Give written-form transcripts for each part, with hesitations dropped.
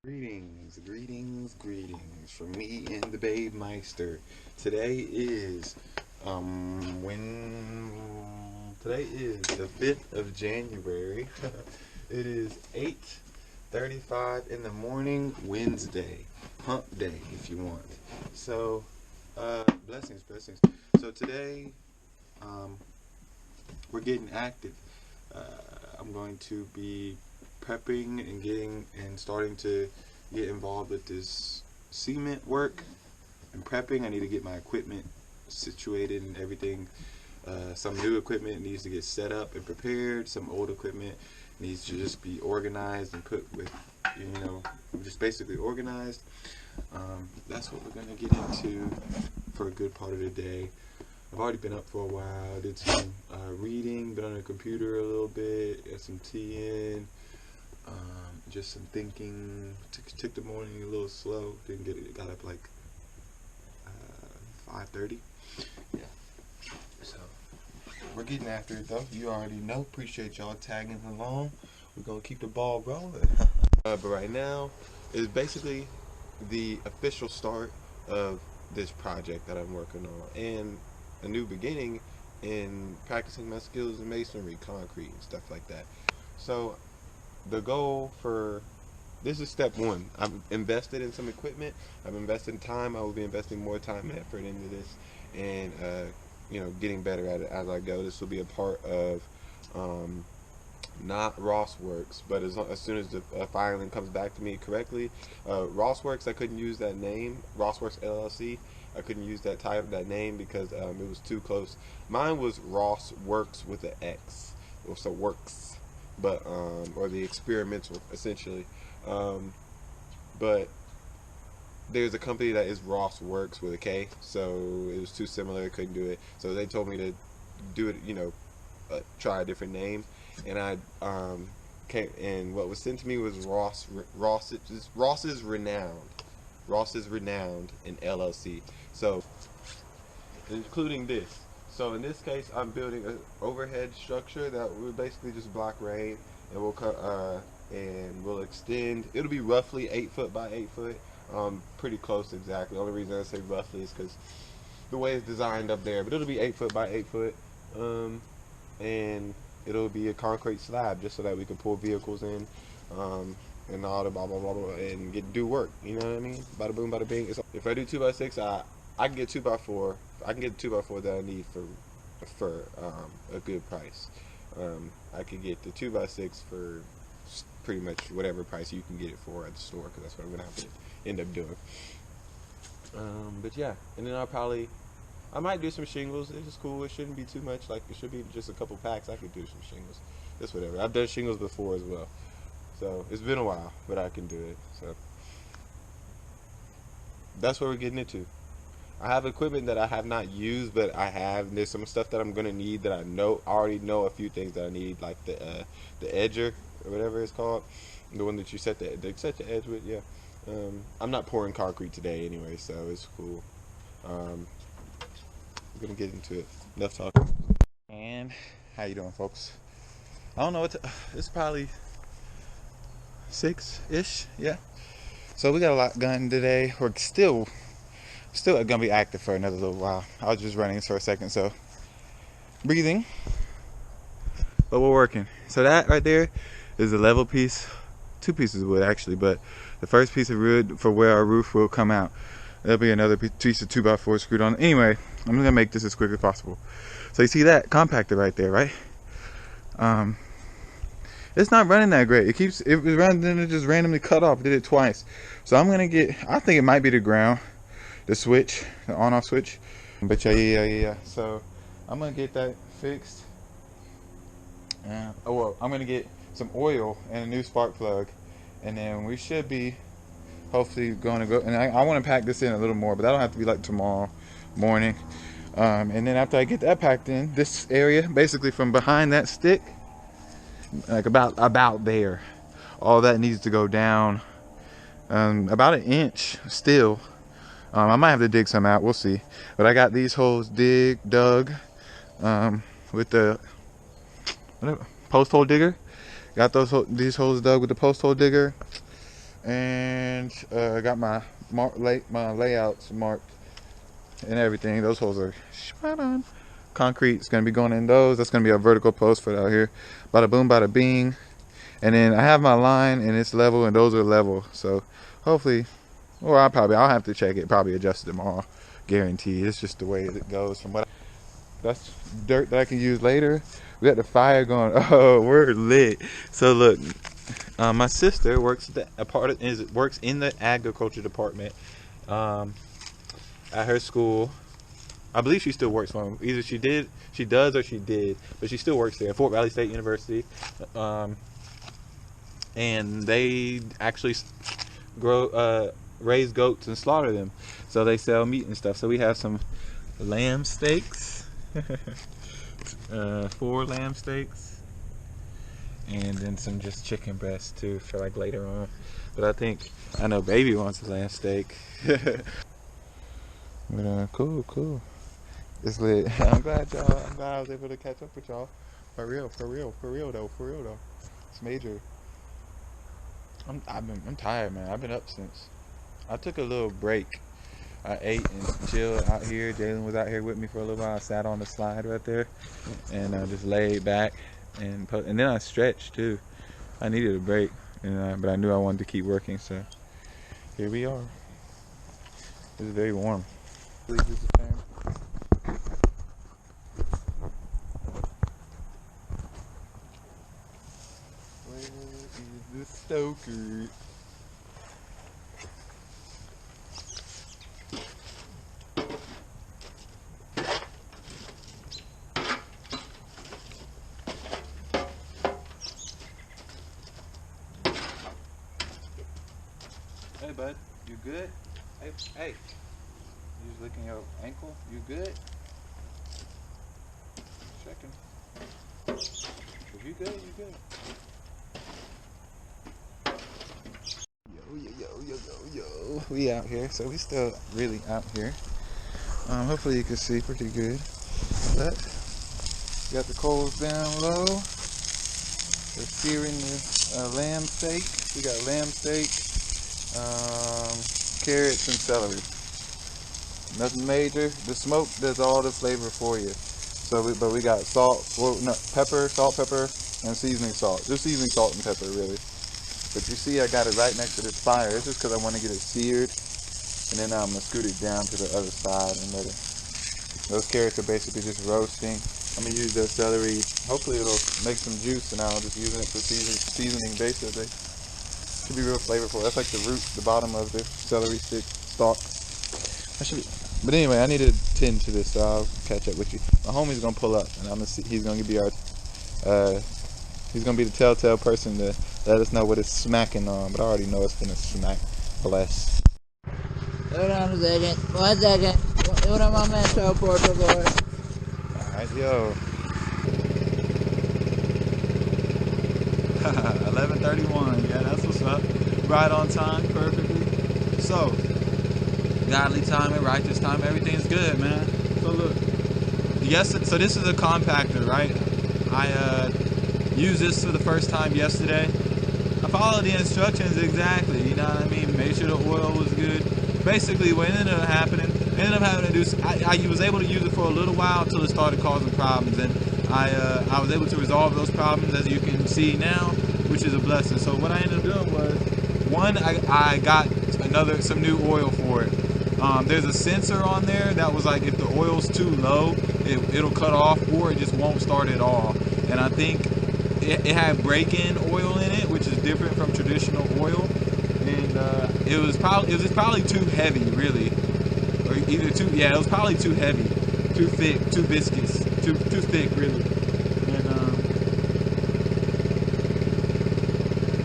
Greetings, greetings, greetings from me and the Babe Meister. Today is when today is the 5th of January. It is 8:35 in the morning, Wednesday, hump day if you want. So, blessings. So today, we're getting active. Uh, I'm going to be prepping and starting to get involved with this cement work and prepping. I need to get my equipment situated and everything. Some new equipment needs to get set up and prepared. Some old equipment needs to just be organized and put with, just basically organized. That's what we're going to get into for a good part of the day. I've already been up for a while. Did some reading, been on the computer a little bit, got some tea in, just some thinking. Took the morning a little slow. Didn't get it. Got up like 5:30. Yeah. So we're getting after it though. You already know. Appreciate y'all tagging along. We're gonna keep the ball rolling. But right now is basically the official start of this project that I'm working on, and a new beginning in practicing my skills in masonry, concrete, and stuff like that. So the goal for this is step one. I've invested in some equipment. I've invested in time. I will be investing more time and effort into this, and getting better at it as I go. This will be a part of not Ross Works, but as soon as the filing comes back to me correctly, Ross Works, I couldn't use that name. Ross Works LLC, I couldn't use that title, that name, because it was too close. Mine was Ross Works with an X, so Works, but or the experimental essentially. But there's a company that is Ross Works with a K, so it was too similar. I couldn't do it, so they told me to do it. Try a different name, and I and what was sent to me was Ross's Renowned in LLC. So including this. So in this case, I'm building an overhead structure that will basically just block rain, and will extend. It'll be roughly 8 foot by 8 foot. Pretty close exactly. The only reason I say roughly is because the way it's designed up there. But it'll be 8 foot by 8 foot. And it'll be a concrete slab just so that we can pull vehicles in, and all the blah blah blah, and do work. You know what I mean? Bada boom, bada bing. If I do 2x6, I can get 2x4. I can get the 2x4 that I need for a good price. I could get the 2x6 for pretty much whatever price you can get it for at the store, because that's what I'm gonna have to end up doing. But yeah, and then I might do some shingles. It's just cool. It shouldn't be too much. Like, it should be just a couple packs. I could do some shingles. Just whatever. I've done shingles before as well. So it's been a while, but I can do it. So that's what we're getting into. I have equipment that I have not used, but there's some stuff that I'm gonna need that I already know a few things that I need, like the edger or whatever it's called, the one that you set the edge with. Yeah. I'm not pouring concrete today anyway, so it's cool. We're gonna get into it. Enough talking. And how you doing, folks? I don't know it's probably 6-ish. Yeah. So we got a lot going today. We're still gonna be active for another little while. I was just running for a second, so breathing. But we're working. So that right there is a level piece. 2 pieces of wood actually, but the first piece of wood for where our roof will come out. There'll be another piece of 2x4 screwed on. Anyway, I'm gonna make this as quick as possible. So you see that compactor right there, right? It's not running that great. It was running, then it just randomly cut off. Did it twice. So I'm gonna I think it might be the ground, the switch, the on-off switch. But yeah. So I'm gonna get that fixed. I'm gonna get some oil and a new spark plug, and then we should be hopefully going to go. And I want to pack this in a little more, but that'll have to be like tomorrow morning. And then after I get that packed in, this area, basically from behind that stick, like about there, all that needs to go down about 1 inch still. I might have to dig some out, we'll see. But I got these holes dug with the post hole digger. Got these holes dug with the post hole digger, and orange. Got my layouts marked and everything. Those holes are spot on. Concrete's gonna be going in those. That's gonna be a vertical post for out here. Bada boom, bada bing. And then I have my line and it's level, and those are level. So hopefully, or I'll have to check it. Probably adjust it tomorrow. Guaranteed. It's just the way it goes. From what that's dirt that I can use later. We got the fire going. Oh, we're lit. So look, my sister works works in the agriculture department at her school. I believe she still works for them. Either she does, or she did, but she still works there at Fort Valley State University. And they actually raise goats and slaughter them, so they sell meat and stuff. So we have some lamb steaks, 4 lamb steaks, and then some just chicken breasts too for like later on. But I know baby wants a lamb steak. But cool. It's lit. I'm glad I was able to catch up with y'all. For real though. It's major. I'm tired, man. I've been up since. I took a little break. I ate and chilled out here. Jalen was out here with me for a little while. I sat on the slide right there and I just laid back and then I stretched too. I needed a break, but I knew I wanted to keep working, so here we are. It's very warm. Where is the stoker? Hey bud, you good? Hey. You just licking your ankle? You good? Checking. If you good, you good. Yo. We out here, so we still really out here. Hopefully you can see pretty good. But we got the coals down low. We're searing the lamb steak. We got lamb steak, carrots, and celery. Nothing major. The smoke does all the flavor for you. But we got pepper, salt, pepper, and seasoning salt. Just seasoning salt and pepper, really. But you see, I got it right next to this fire. It's just because I want to get it seared, and then I'm gonna scoot it down to the other side and let it. Those carrots are basically just roasting. I'm gonna use the celery. Hopefully, it'll make some juice, and I'll just use it for seasoning, basically. Should be real flavorful. That's like the root, the bottom of the celery stick stalk. But anyway, I need to tend to this, so I'll catch up with you. My homie's gonna pull up, and he's gonna be he's gonna be the telltale person to let us know what it's smacking on. But I already know it's gonna smack. Bless. Hold on a second. 1 second. Una momento, por favor. Alright, yo. 11:31. Yeah, that's what's up. Right on time, perfectly. So, godly timing, righteous time, everything's good, man. So look, so this is a compactor, right? I used this for the first time yesterday. I followed the instructions exactly, you know what I mean? Made sure the oil was good. Basically, what ended up happening, I was able to use it for a little while until it started causing problems, and I was able to resolve those problems, as you can see now, which is a blessing. So what I ended up doing was, one, I got some new oil for it. There's a sensor on there that was like, if the oil's too low, it'll cut off, or it just won't start at all. And I think it had break-in oil in it, which is different from traditional oil. And it was probably too heavy, really, or it was probably too heavy, too thick, too viscous, too thick, really.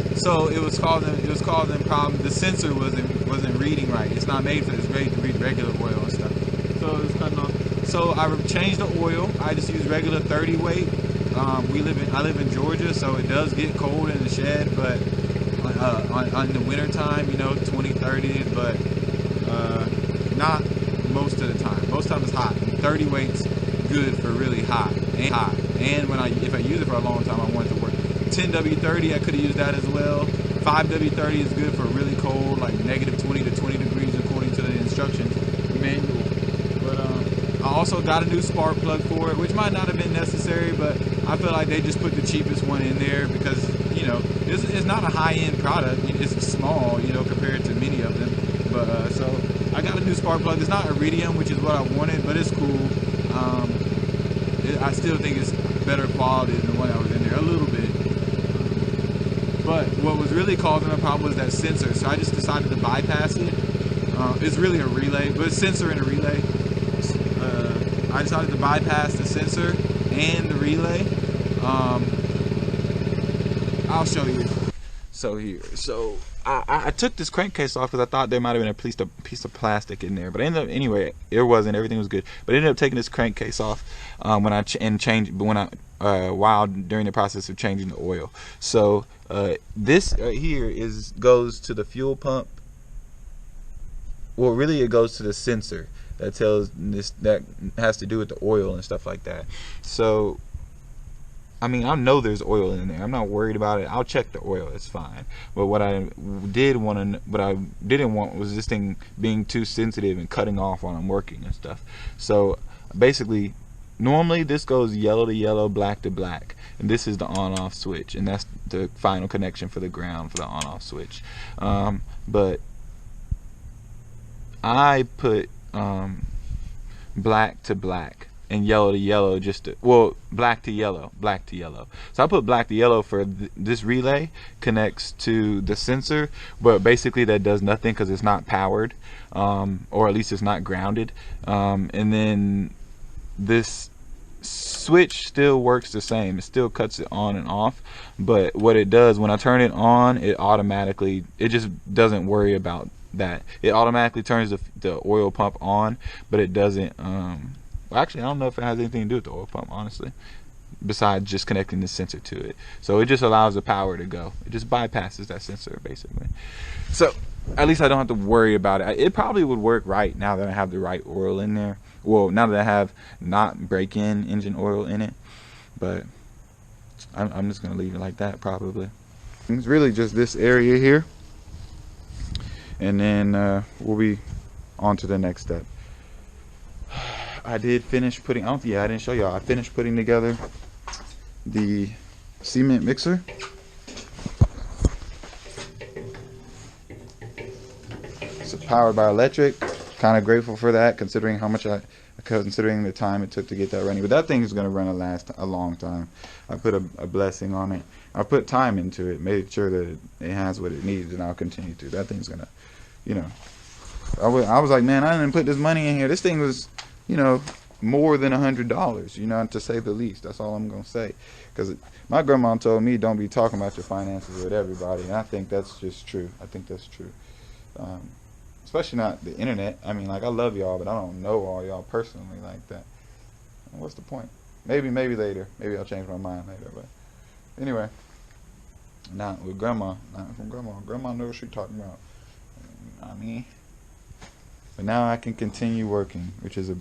And so it was causing problems. The sensor wasn't reading right. It's not made for this grade to read regular oil and stuff. So it was cutting off. So I changed the oil. I just use regular 30 weight. I live in Georgia, so it does get cold in the shed, but on the winter time, 20, 30, but not most of the time. Most times it's hot. 30 weight's good for really hot. And if I use it for a long time, I want it to work. 10W30, I could have used that as well. 5W30 is good for really cold, like also got a new spark plug for it, which might not have been necessary, but I feel like they just put the cheapest one in there because, you know, it's not a high-end product. It's small, you know, compared to many of them. But so I got a new spark plug. It's not iridium, which is what I wanted, but it's cool. I still think it's better quality than the one that was in there a little bit. But what was really causing a problem was that sensor, so I just decided to bypass it. It's really a relay, but it's sensor and a relay. I decided to bypass the sensor and the relay. I'll show you. So here, I took this crankcase off because I thought there might have been a piece of plastic in there, but anyway, it wasn't. Everything was good. But I ended up taking this crankcase off while during the process of changing the oil. So this here goes to the fuel pump. Well, really, it goes to the sensor that has to do with the oil and stuff like that. So, I mean, I know there's oil in there. I'm not worried about it. I'll check the oil. It's fine. But what I didn't want was this thing being too sensitive and cutting off while I'm working and stuff. So, basically, normally this goes yellow to yellow, black to black, and this is the on-off switch, and that's the final connection for the ground for the on-off switch. But I put black to black and yellow to yellow, black to yellow. So I put black to yellow for this relay connects to the sensor, but basically that does nothing because it's not powered, or at least it's not grounded. And then this switch still works the same. It still cuts it on and off, but what it does when I turn it on, it just doesn't worry about that. It automatically turns the oil pump on, but it doesn't well, actually, I don't know if it has anything to do with the oil pump, honestly, besides just connecting the sensor to it. So it just allows the power to go. It just bypasses that sensor, basically. So at least I don't have to worry about it. It probably would work right now that I have the right oil in there. Well, now that I have not break-in engine oil in it. But I'm just going to leave it like that, probably. It's really just this area here. And then we'll be on to the next step. I did finish putting, I didn't show y'all. I finished putting together the cement mixer. It's powered by electric. Kind of grateful for that, considering considering the time it took to get that running. But that thing is going to last a long time. I put a blessing on it. I put time into it, made sure that it has what it needs, and I'll continue to. That thing's going to, you know, I was like, man, I didn't put this money in here. This thing was, you know, more than $100, you know, to say the least. That's all I'm going to say. Because my grandma told me don't be talking about your finances with everybody, and I think that's just true. I think that's true. Especially not the internet. I mean, like, I love y'all, but I don't know all y'all personally like that. What's the point? Maybe later. Maybe I'll change my mind later. But anyway, not with grandma. Not from grandma. Grandma knows what she's talking about. I mean, but now I can continue working, which is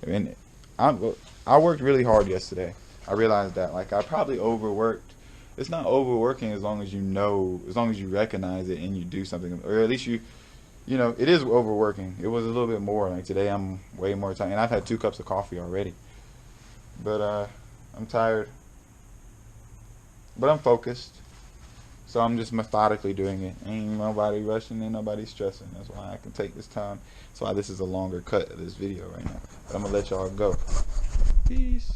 and I worked really hard yesterday. I realized that, like, I probably overworked. It's not overworking as long as you know, as long as you recognize it and you do something, or at least you know, it is overworking. It was a little bit more. Like today, I'm way more tired, and I've had 2 cups of coffee already. But I'm tired, but I'm focused. So I'm just methodically doing it. Ain't nobody rushing, ain't nobody stressing. That's why I can take this time. That's why this is a longer cut of this video right now. But I'm gonna let y'all go. Peace.